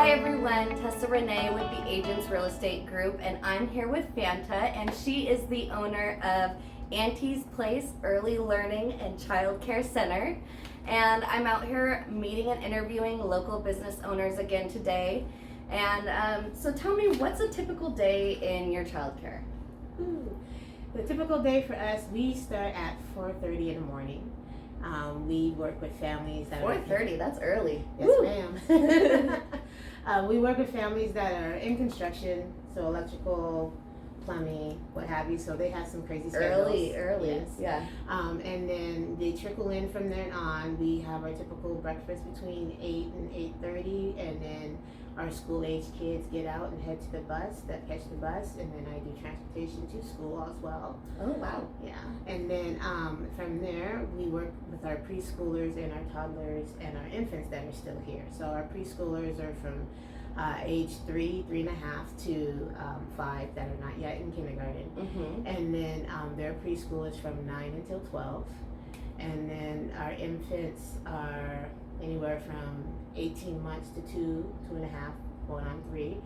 Hi everyone, Tessa Renee with the Agents Real Estate Group, and I'm here with Fanta, and she is the owner of Auntie's Place Early Learning and Child Care Center. And I'm out here meeting and interviewing local business owners again today. And so tell me, what's a typical day in your childcare? The typical day for us, we start at 4:30 in the morning. We work with families that 4:30, that's early. Yes, Woo. ma'am. We work with families that are in construction, so electrical, plumbing, what have you. So they have some crazy schedules. Early, yes. Yeah. And then they trickle in from there on. We have our typical breakfast between 8 and 8:30, and then our school-age kids get out and head to the bus, catch the bus, and then I do transportation to school as well. Oh, wow. Yeah, and then from there, we work with our preschoolers and our toddlers and our infants that are still here. So our preschoolers are from age 3.5 to 5 that are not yet in kindergarten. Mm-hmm. And then their preschool is from 9 until 12. And then our infants are anywhere from 18 months to 2.5, going on 3.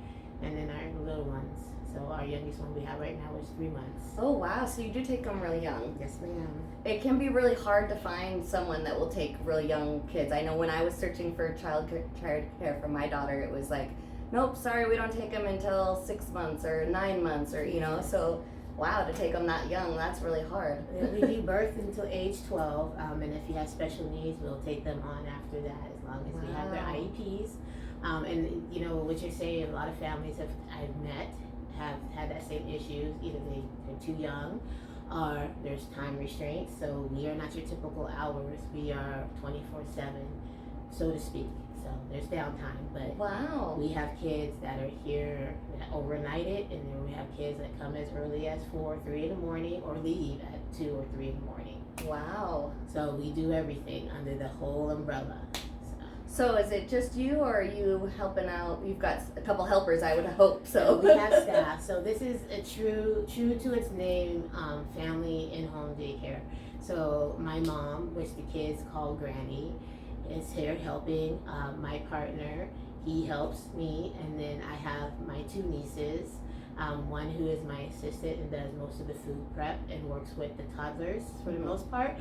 And then our little ones. So our youngest one we have right now is 3 months. Oh, wow. So you do take them really young. Yes, ma'am. It can be really hard to find someone that will take really young kids. I know when I was searching for child care for my daughter, it was like, nope, sorry, we don't take them until 6 months or 9 months, or, you know, so wow, to take them that young, that's really hard. We do birth until age 12, and if you have special needs, we'll take them on after that as long as we have their IEPs. And you know, what you're saying, a lot of families I've met have had that same issue. Either they're too young, or there's time restraints. So we are not your typical hours. We are 24/7, so to speak. So there's downtime, but wow, we have kids that are here that overnighted, and then we have kids that come as early as 4, 3 in the morning, or leave at 2 or 3 in the morning. Wow. So we do everything under the whole umbrella. So is it just you, or are you helping out? You've got a couple helpers, I would hope. So we have staff. So this is a true to its name, family in-home daycare. So my mom, which the kids call Granny, is here helping. My partner, he helps me, and then I have my 2 nieces. One who is my assistant and does most of the food prep and works with the toddlers for the most part.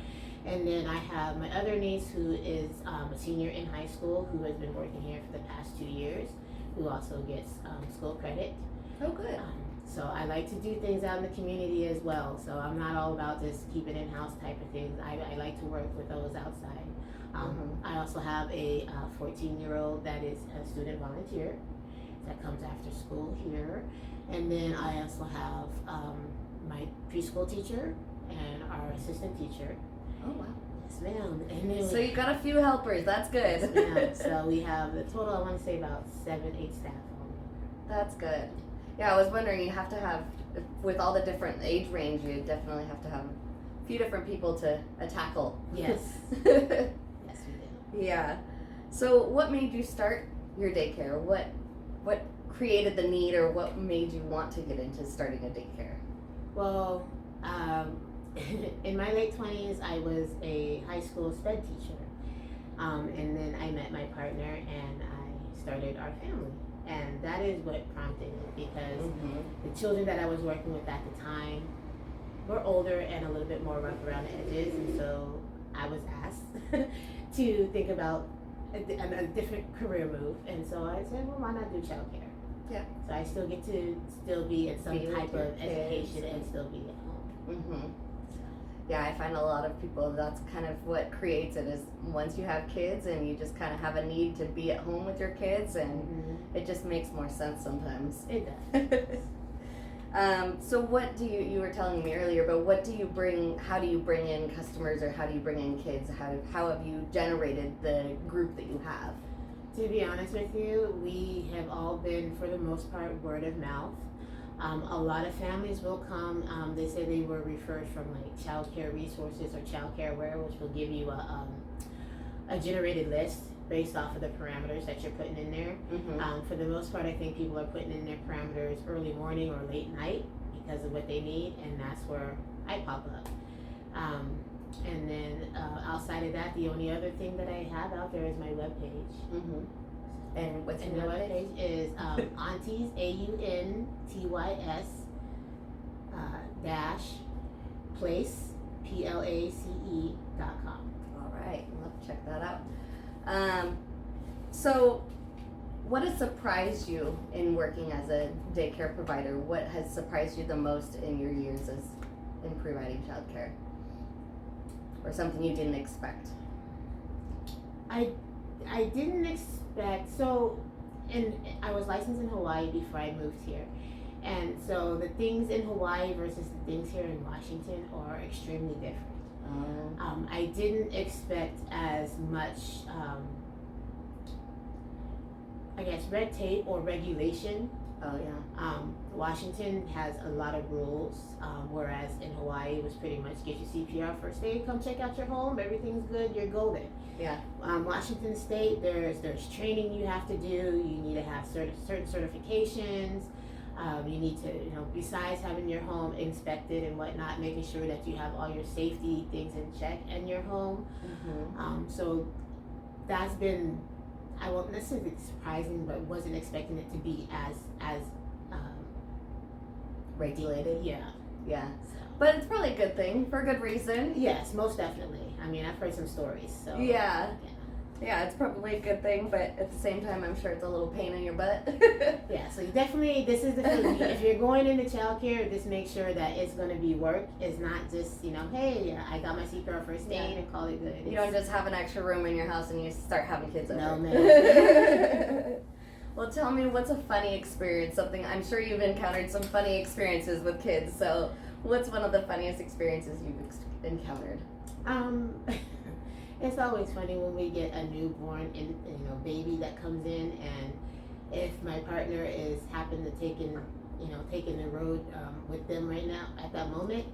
And then I have my other niece who is a senior in high school, who has been working here for the past 2 years, who also gets school credit. Oh, good. So I like to do things out in the community as well. So I'm not all about just keeping in-house type of things. I like to work with those outside. I also have a 14-year-old that is a student volunteer that comes after school here. And then I also have my preschool teacher and our assistant teacher. Oh, wow. Yes, ma'am. And then so you got a few helpers. That's good. Yes, ma'am. So we have the total, I want to say about 7, 8 staff. That's good. Yeah, I was wondering, you have to have, with all the different age range, you definitely have to have a few different people to tackle. Yes. Yes, we do. Yeah. So what made you start your daycare? What created the need, or what made you want to get into starting a daycare? Well, in my late 20s, I was a high school SPED teacher. And then I met my partner and I started our family. And that is what prompted it, because the children that I was working with at the time were older and a little bit more rough around the edges. And so I was asked to think about a different career move. And so I said, well, why not do childcare? Yeah. So I still get to be in some type of education and still be at home. Yeah, I find a lot of people, that's kind of what creates it, is once you have kids and you just kind of have a need to be at home with your kids, and it just makes more sense sometimes. It does. So what do you were telling me earlier, but what do you bring, how do you bring in customers, or how do you bring in kids? How have you generated the group that you have? To be honest with you, we have all been, for the most part, word of mouth. A lot of families will come. They say they were referred from like child care resources or child care aware, which will give you a generated list based off of the parameters that you're putting in there. For the most part, I think people are putting in their parameters early morning or late night because of what they need, and that's where I pop up. And then outside of that, the only other thing that I have out there is my webpage. And what's And your the webpage? webpage is Aunties, AUNTYS dash place, PLACE.com. All right, we'll have to check that out. So, what has surprised you in working as a daycare provider? What has surprised you the most in your years as in providing childcare, or something you didn't expect? I didn't expect, so, and I was licensed in Hawaii before I moved here. And so the things in Hawaii versus the things here in Washington are extremely different. I didn't expect as much, I guess, red tape or regulation. Oh yeah. Washington has a lot of rules, whereas in Hawaii it was pretty much get your CPR first aid, come check out your home, everything's good, you're golden. Yeah. Washington State, there's training you have to do. You need to have certain certifications. You need to, besides having your home inspected and whatnot, making sure that you have all your safety things in check in your home. Mm-hmm. So that's been, I won't necessarily surprising, but wasn't expecting it to be as Regulated. Yeah. Yeah. So. But it's probably a good thing for a good reason. Yes, most definitely. I mean, I've heard some stories. So Yeah. Yeah, it's probably a good thing, but at the same time, I'm sure it's a little pain in your butt. Yeah, so you definitely, this is the thing. If you're going into childcare, just make sure that it's going to be work. It's not just, hey, I got my CPR first aid and call it good. You don't just have an extra room in your house and you start having kids over. No, man. Well, tell me, what's a funny experience? Something, I'm sure you've encountered some funny experiences with kids. So, what's one of the funniest experiences you've encountered? It's always funny when we get a newborn baby that comes in, and if my partner is happen to taking the road with them right now at that moment,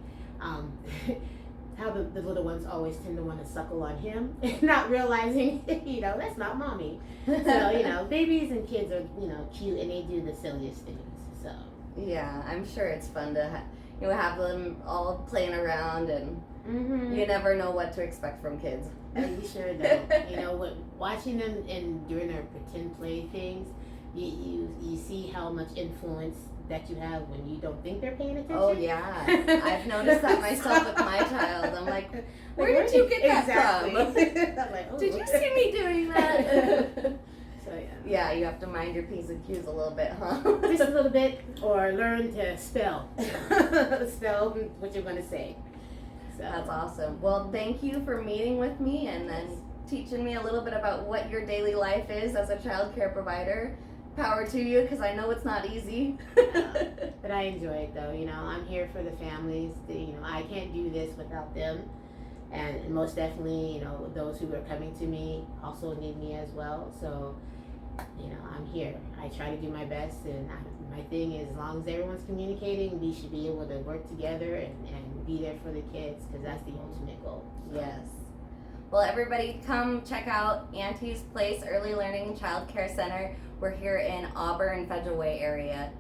how the little ones always tend to want to suckle on him, not realizing that's not mommy. So babies and kids are cute, and they do the silliest things. So yeah, I'm sure it's fun to have them all playing around, and you never know what to expect from kids. You sure don't. Watching them and doing their pretend play things, you see how much influence that you have when you don't think they're paying attention. Oh yeah, I've noticed that myself with my child. I'm like, where did you get that from? I'm like, oh. Did you see me doing that? So yeah, you have to mind your P's and Q's a little bit, huh? Just a little bit, or learn to spell what you're gonna say. So. That's awesome. Well, thank you for meeting with me and then teaching me a little bit about what your daily life is as a child care provider. Power to you, because I know it's not easy. But I enjoy it though. I'm here for the families. I can't do this without them, and most definitely, those who are coming to me also need me as well. So, I'm here. I try to do my best, and my thing is, as long as everyone's communicating, we should be able to work together and be there for the kids, because that's the ultimate goal. Yes. Well, everybody come check out Auntie's Place Early Learning and Child Care Center. We're here in Auburn, Federal Way area.